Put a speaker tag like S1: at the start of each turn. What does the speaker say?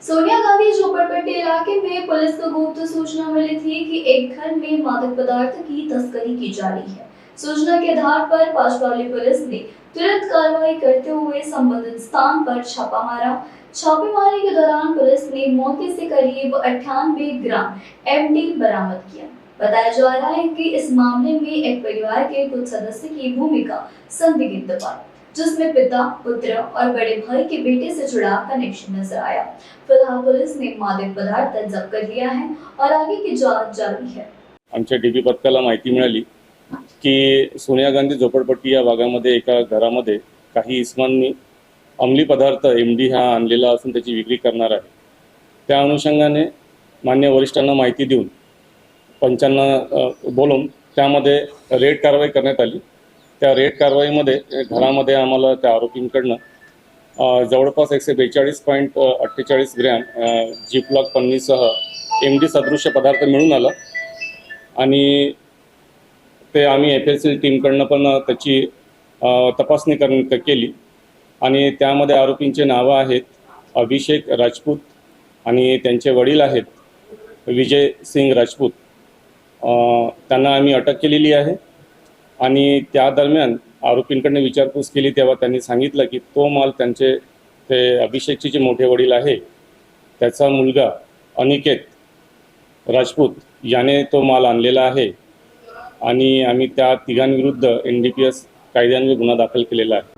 S1: सोनिया गांधी झोपड़पट्टी इलाके में पुलिस को गुप्त सूचना मिली थी कि एक घर में मादक पदार्थ की तस्करी की जा रही है। सूचना के आधार पर पांचपावली पुलिस ने तुरंत कार्रवाई करते हुए संबंधित स्थान पर छापा मारा। छापेमारी के दौरान पुलिस ने मौके से करीब 98 ग्राम एमडी बरामद किया। बताया जा रहा है कि इस मामले में एक परिवार के कुछ सदस्य की भूमिका संदिग्ध पाई, जिसमें पिता, पुत्र और बड़े भाई के बेटे से जुड़ा कनेक्शन नजर आया। फिलहाल पुलिस ने मादक पदार्थ जब्त कर लिया है और आगे की जांच जारी है।
S2: आमच्या डीबी पथकाला माहिती मिळाली की सोनिया गांधी झोपडपट्टी या भागामध्ये एका घरामध्ये काही इसमांनी अंमली पदार्थ एमडी हा आणलेला असून त्याची विक्री करणार आहे। त्या अनुषंगाने मान्य वरिष्ठांना माहिती देऊन पंचांना बोलून त्यामध्ये रेड कारवाई करण्यात आली। त्या रेड कारवाईमध्ये घरामध्ये आम्हाला त्या आरोपींकडनं जवळपास 142.48 ग्रॅम जिपलॉक पन्नीसह एमडी सदृश्य पदार्थ मिळून आला आणि ते आम्ही एफएसएल टीमकडनं पण त्याची तपासणी केली आणि त्यामध्ये आरोपींचे नावं आहेत अभिषेक राजपूत आणि त्यांचे वडील आहेत विजय सिंग राजपूत। त्यांना आम्ही अटक केलेली आहे आणि त्या दरम्यान आरोपींकडनं विचारपूस केली तेव्हा त्यांनी सांगितलं की तो माल त्यांचे ते अभिषेकचे जे मोठे वडील आहे त्याचा मुलगा अनिकेत राजपूत याने तो माल आणलेला आहे आणि आम्ही त्या तिघांविरुद्ध NDPS कायद्यान्वये गुन्हा दाखल केलेला आहे।